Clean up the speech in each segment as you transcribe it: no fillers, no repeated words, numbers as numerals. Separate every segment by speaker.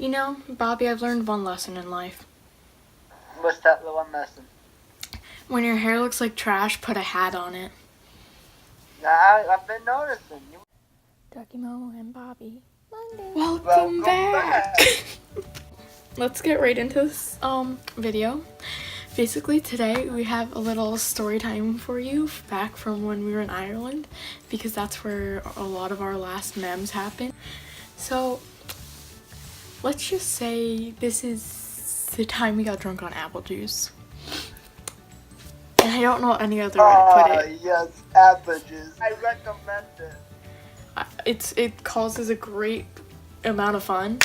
Speaker 1: You know, Bobby, I've learned one lesson in life.
Speaker 2: What's that one lesson?
Speaker 1: When your hair looks like trash, put a hat on it.
Speaker 2: I've been noticing.
Speaker 1: Duckie, Momo, and Bobby. Monday.
Speaker 2: Welcome
Speaker 1: Welcome back. Let's get right into this video. Basically, today we have a little story time for you back from when we were in Ireland, because that's where a lot of our last memes happened. So let's just say this is the time we got drunk on apple juice. And I don't know any other way to put it.
Speaker 2: Yes, apple juice. I recommend it.
Speaker 1: It causes a great amount of fun.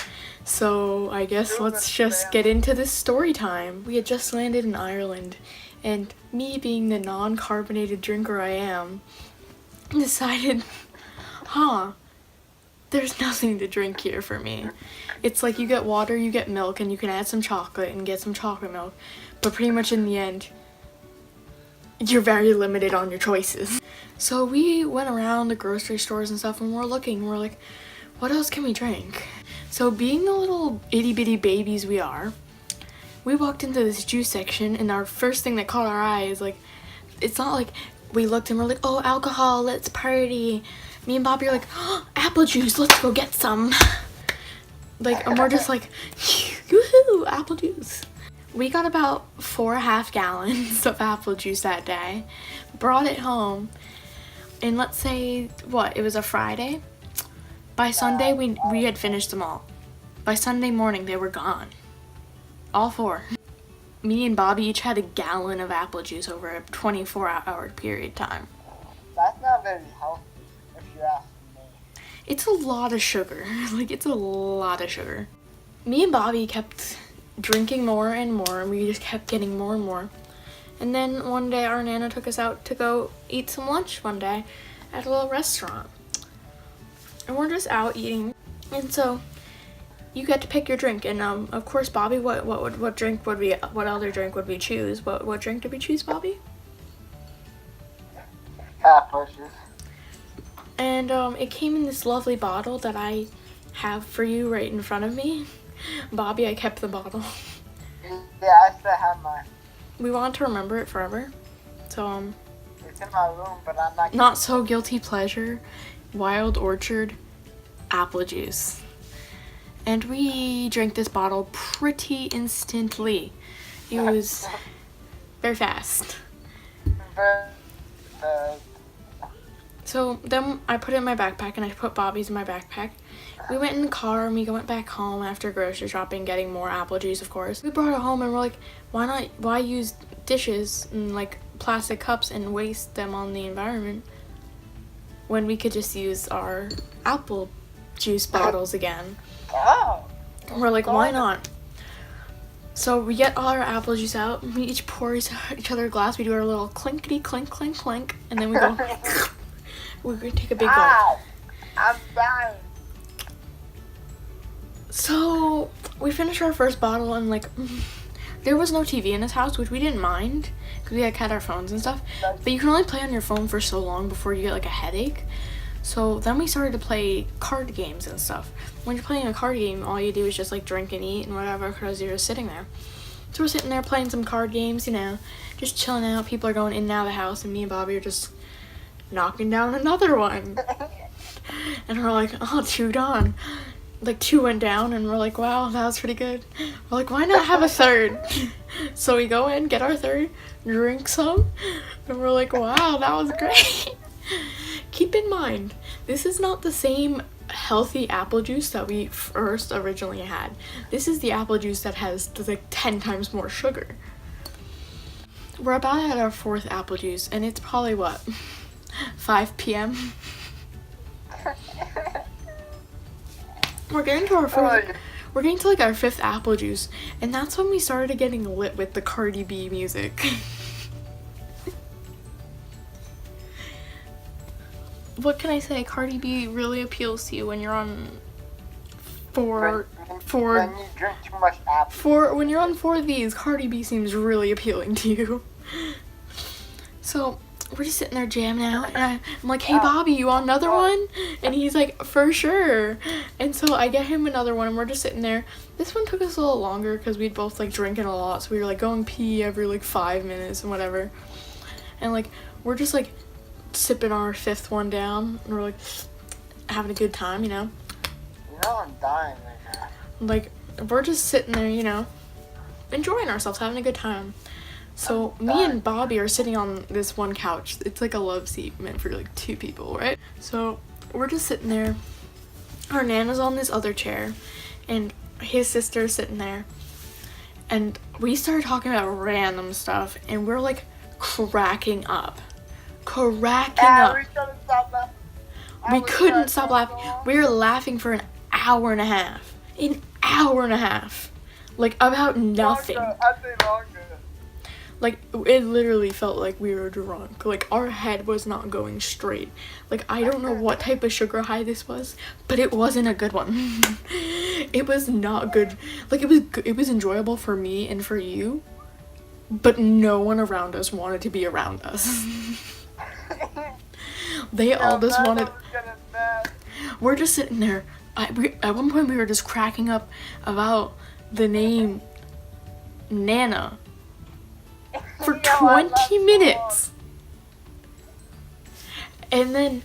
Speaker 1: So I guess let's just get into this story time. We had just landed in Ireland, and me being the non-carbonated drinker I am, decided, there's nothing to drink here for me. It's like you get water, you get milk, and you can add some chocolate and get some chocolate milk, but pretty much in the end, you're very limited on your choices. So we went around the grocery stores and stuff, and we're like, what else can we drink? So being the little itty bitty babies we are, we walked into this juice section, and our first thing that caught our eye is like, it's not like we looked and we're like, oh, alcohol, let's party. Me and Bobby are like, oh, apple juice, let's go get some. Like, and we're just like, woohoo, apple juice. We got about 4.5 gallons of apple juice that day, brought it home, and let's say, it was a Friday? By Sunday, we had finished them all. By Sunday morning, they were gone. All 4. Me and Bobby each had a gallon of apple juice over a 24-hour period time.
Speaker 2: That's not very healthy, if you ask me.
Speaker 1: It's a lot of sugar. Like, it's a lot of sugar. Me and Bobby kept drinking more and more, and we just kept getting more and more. And then one day, our Nana took us out to go eat some lunch one day at a little restaurant. And we're just out eating, and so you get to pick your drink. And of course, Bobby, what other drink would we choose? What drink did we choose, Bobby?
Speaker 2: Apple juice.
Speaker 1: And it came in this lovely bottle that I have for you right in front of me. Bobby, I kept the bottle.
Speaker 2: Yeah, I still have mine.
Speaker 1: We want to remember it forever. So
Speaker 2: it's in my room, but I'm not.
Speaker 1: Not so guilty pleasure. Wild Orchard apple juice. And we drank this bottle pretty instantly. It was very fast. So then I put it in my backpack, and I put Bobby's in my backpack. We went in the car, and we went back home after grocery shopping, getting more apple juice, of course. We brought it home, and we're like, why use dishes and like plastic cups and waste them on the environment when we could just use our apple juice bottles again?
Speaker 2: Oh.
Speaker 1: And we're like, why not? So we get all our apple juice out, we each pour each other a glass, we do our little clinkety clink clink clink, and then we go, we're gonna take a big gulp.
Speaker 2: I'm dying.
Speaker 1: So we finished our first bottle, and like, there was no TV in this house, which we didn't mind, because we had our phones and stuff, but you can only play on your phone for so long before you get like a headache. So then we started to play card games and stuff. When you're playing a card game, all you do is just like drink and eat and whatever, because you're just sitting there. So we're sitting there playing some card games, just chilling out. People are going in and out of the house, and me and Bobby are just knocking down another one. And we're like, oh, 2 gone. Like 2 went down, and we're like, wow, that was pretty good. We're like, why not have a third? So we go in, get our third, drink some, and we're like, wow, that was great. Keep in mind, this is not the same healthy apple juice that we first originally had. This is the apple juice that has like 10 times more sugar. We're about at our 4th apple juice, and it's probably 5 p.m. We're getting to our 4th. We're getting to like our 5th apple juice, and that's when we started getting lit with the Cardi B music. What can I say? Cardi B really appeals to you when you're on when you
Speaker 2: drink too much apple.
Speaker 1: When you're on 4 of these, Cardi B seems really appealing to you. So we're just sitting there jamming out, and I'm like, hey Bobby, you want another one? And he's like, for sure. And so I get him another one, and we're just sitting there. This one took us a little longer because we'd both like drinking a lot, so we were like going pee every like 5 minutes and whatever. And like we're just like sipping our 5th one down, and we're like having a good time, you know.
Speaker 2: You know I'm dying right now.
Speaker 1: Like we're just sitting there, you know, enjoying ourselves, having a good time. So me and Bobby are sitting on this one couch. It's like a love seat meant for like 2 people, right? So we're just sitting there. Our Nana's on this other chair, and his sister's sitting there. And we started talking about random stuff, and we're like cracking up. Cracking up.
Speaker 2: We couldn't stop laughing.
Speaker 1: We couldn't stop laughing. We were laughing for an hour and a half. An hour and a half. Like about nothing.
Speaker 2: Longer. I say longer.
Speaker 1: Like, it literally felt like we were drunk. Like, our head was not going straight. Like, I don't know what type of sugar high this was, but it wasn't a good one. It was not good. Like, it was enjoyable for me and for you, but no one around us wanted to be around us. They all just wanted... We're just sitting there. At one point, we were just cracking up about the name Nana. For 20 minutes. And then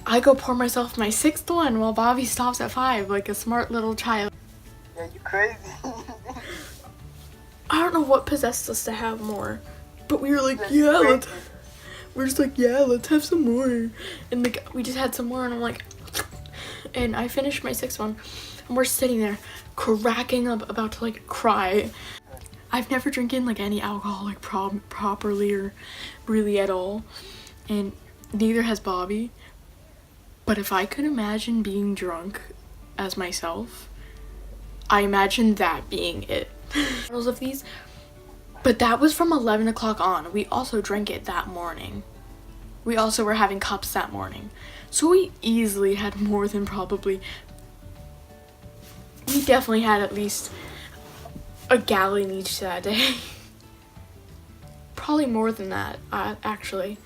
Speaker 1: I go pour myself my 6th one while Bobby stops at 5 like a smart little child.
Speaker 2: Yeah, you crazy.
Speaker 1: I don't know what possessed us to have more, but we were like, yeah, we're just like, yeah, let's have some more. And like we just had some more, and I'm like, and I finished my 6th one, and we're sitting there cracking up, about to like cry. I've never drinking like any alcohol like properly or really at all, and neither has Bobby. But if I could imagine being drunk as myself, I imagine that being it. Bottles of these, but that was from 11 o'clock on. We also drank it that morning. We also were having cups that morning, so we easily had more than probably. We definitely had at least a gallon each that day. Probably more than that, actually.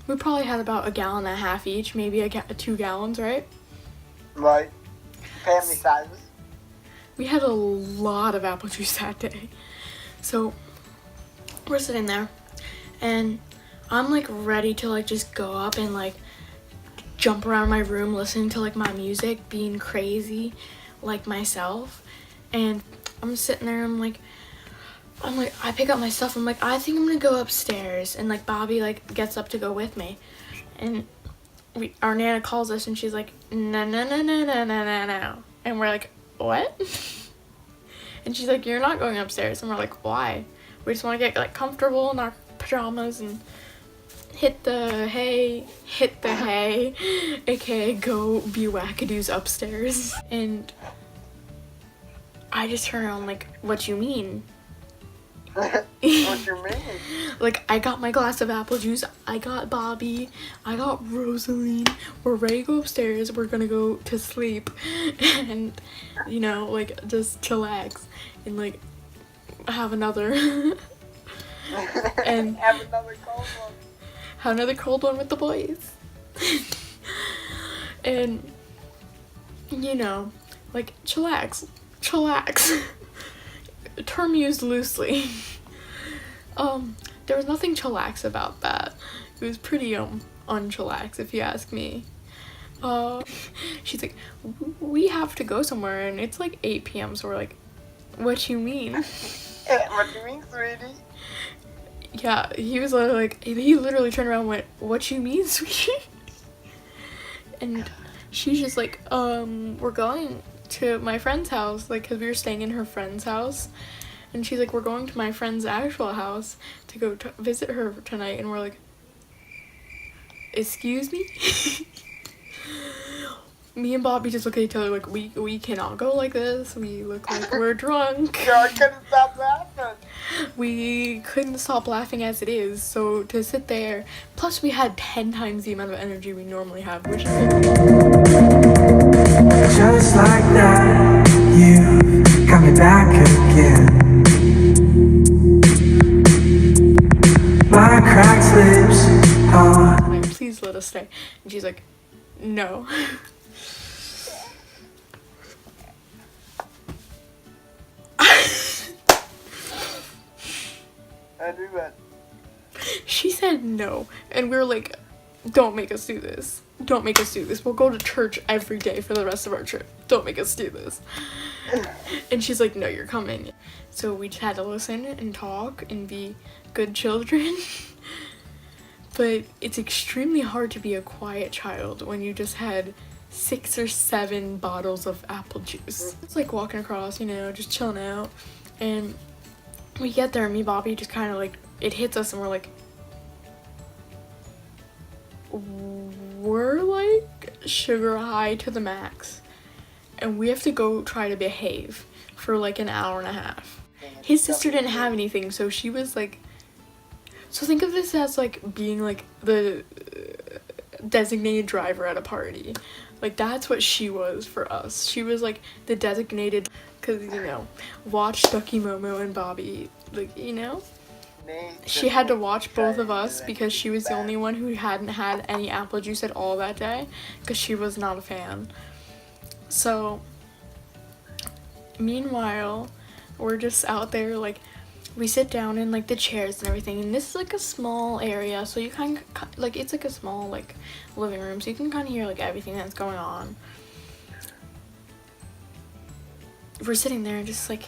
Speaker 1: We probably had about a gallon and a half each, maybe 2 gallons, right?
Speaker 2: Right. Family sizes.
Speaker 1: We had a lot of apple juice that day. So we're sitting there, and I'm like ready to like just go up and like jump around my room listening to like my music, being crazy like myself. And I'm sitting there, I'm like, I pick up my stuff, I'm like, I think I'm gonna go upstairs, and like Bobby like gets up to go with me, and our Nana calls us, and she's like, no, and we're like, what? And she's like, you're not going upstairs, and we're like, why? We just want to get like comfortable in our pajamas and hit the hay, aka go be wackadoos upstairs. And I just turn around like, what you mean?
Speaker 2: What you mean?
Speaker 1: Like, I got my glass of apple juice, I got Bobby, I got Rosaline, we're ready to go upstairs, we're gonna go to sleep, and, you know, like, just chillax, and, like, have another, and
Speaker 2: Have another cold one.
Speaker 1: have another cold one with the boys. And, you know, like, chillax. Term used loosely. There was nothing chillax about that. It was pretty unchillax, if you ask me. She's like, we have to go somewhere, and it's like 8 p.m. So we're like, what you mean?
Speaker 2: What you mean, sweetie?
Speaker 1: Yeah, he was like, he literally turned around and went, what you mean, sweetie? And she's just like, we're going to my friend's house, like, because we were staying in her friend's house. And she's like, we're going to my friend's actual house to go visit her tonight. And we're like, excuse me? Me and Bobby just look at each other like, we cannot go like this. We look like we're drunk.
Speaker 2: Girl, I couldn't stop laughing.
Speaker 1: We couldn't stop laughing as it is. So to sit there, plus we had 10 times the amount of energy we normally have, which is
Speaker 3: just like that, you got me back again. My cracked lips
Speaker 1: she's like, no.
Speaker 2: And we went,
Speaker 1: She said no, and we were like, don't make us do this. Don't make us do this. We'll go to church every day for the rest of our trip. Don't make us do this. And she's like, no, you're coming. So we just had to listen and talk and be good children. But it's extremely hard to be a quiet child when you just had 6 or 7 bottles of apple juice. It's like walking across, you know, just chilling out. And we get there and me and Bobby just kind of like, it hits us and we're like, we're like sugar high to the max. And we have to go try to behave for like an hour and a half. His sister didn't have anything, so she was like, so think of this as like being like the designated driver at a party. Like that's what she was for us. She was like the designated, because you know, watch Duckie, Momo, and Bobby, like, you know. She had to watch both of us because she was the only one who hadn't had any apple juice at all that day because she was not a fan. So meanwhile, we're just out there, like, we sit down in like the chairs and everything, and this is like a small area, so you kind of like, it's like a small like living room, so you can kind of hear like everything that's going on. We're sitting there and just like,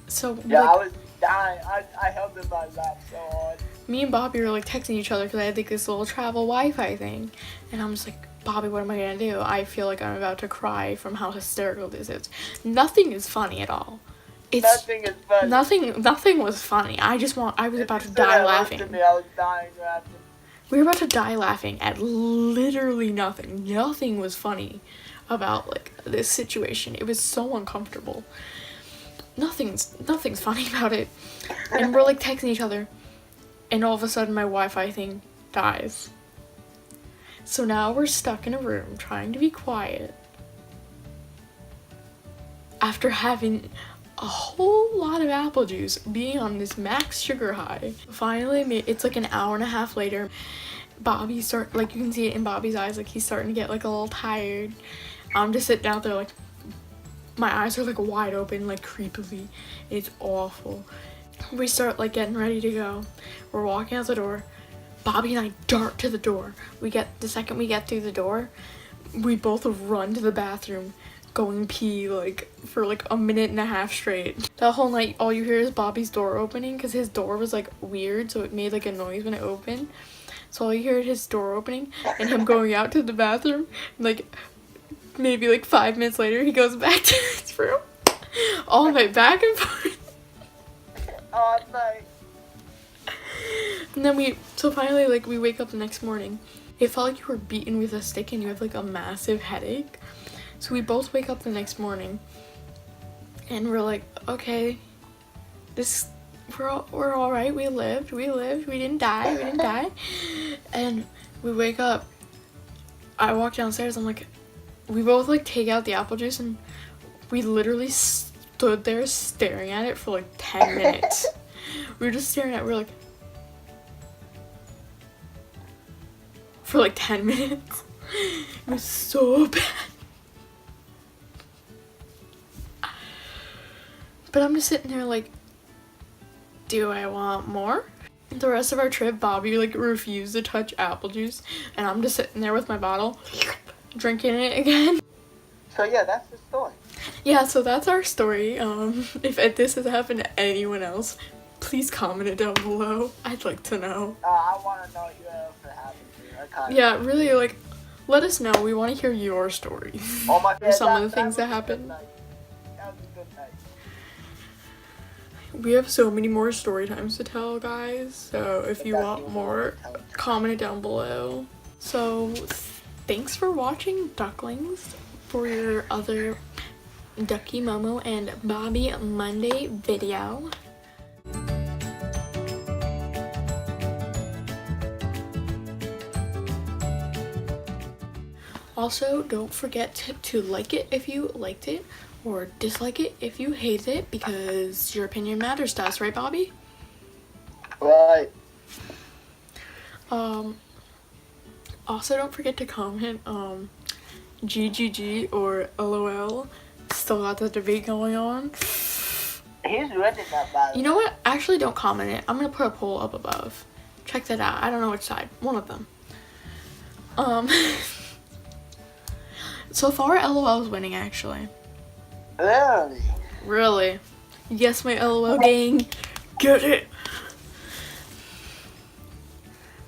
Speaker 1: so
Speaker 2: yeah,
Speaker 1: like,
Speaker 2: I was dying. I held in my lap so hard.
Speaker 1: me and Bobby were like texting each other because I had like this little travel Wi-Fi thing, and I'm just like, Bobby, what am I gonna do? I feel like I'm about to cry from how hysterical this is. Nothing is funny at all. It's
Speaker 2: Nothing is funny.
Speaker 1: nothing was funny. I was about to
Speaker 2: If you
Speaker 1: die
Speaker 2: said that
Speaker 1: laughing.
Speaker 2: to me, I was dying laughing.
Speaker 1: We were about to die laughing at literally nothing. Nothing was funny about like this situation. It was so uncomfortable. Nothing's funny about it. And we're like texting each other, and all of a sudden my Wi-Fi thing dies. So now we're stuck in a room trying to be quiet after having a whole lot of apple juice, being on this max sugar high. Finally, it's like an hour and a half later, Bobby like, you can see it in Bobby's eyes, like he's starting to get like a little tired. I'm just sitting out there like, my eyes are like wide open, like creepily. It's awful. We start like getting ready to go. We're walking out the door. Bobby and I dart to the door. The second we get through the door, we both run to the bathroom, going pee like for like a minute and a half straight. That whole night, all you hear is Bobby's door opening, because his door was like weird, so it made like a noise when it opened. So all you hear is his door opening and him going out to the bathroom. Like maybe like 5 minutes later, he goes back to his room. All night back and forth.
Speaker 2: All night.
Speaker 1: And then so finally, like, we wake up the next morning. It felt like you were beaten with a stick and you have like a massive headache. So we both wake up the next morning and we're like, okay, we're all right. We lived. We didn't die. And we wake up. I walk downstairs. I'm like, we both like take out the apple juice, and we literally stood there staring at it for like 10 minutes. We were just staring at it. We're like, for like 10 minutes. It was so bad. But I'm just sitting there like, do I want more? The rest of our trip, Bobby like refused to touch apple juice, and I'm just sitting there with my bottle, drinking it again.
Speaker 2: So yeah, that's the story.
Speaker 1: Yeah, so that's our story. If this has happened to anyone else, please comment it down below. I'd like to know.
Speaker 2: I want to know what else that happened to you.
Speaker 1: Yeah, really, like, let us know. We want to hear your story.
Speaker 2: Oh my God,
Speaker 1: Some of the things that happened.
Speaker 2: That was a good night.
Speaker 1: We have so many more story times to tell, guys. So if you want more, comment it down below. So thanks for watching, ducklings, for your other Duckie, Momo, and Bobby Monday video. Also, don't forget to like it if you liked it, or dislike it if you hate it, because your opinion matters to us, right, Bobby?
Speaker 2: Right.
Speaker 1: Also, don't forget to comment GGG or LOL. Still got the debate going on.
Speaker 2: He's winning that battle.
Speaker 1: You know what? Actually, don't comment it. I'm gonna put a poll up above. Check that out. I don't know which side. One of them. So far, LOL is winning, actually.
Speaker 2: Really?
Speaker 1: Really? Yes, my LOL gang. Get it.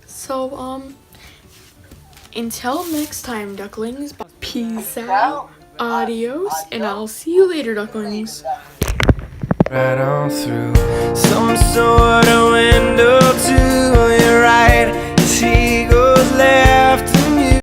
Speaker 1: So, until next time, ducklings. Peace out. Adios. And I'll see you later, ducklings.
Speaker 3: Right on through some sort of window to your right. She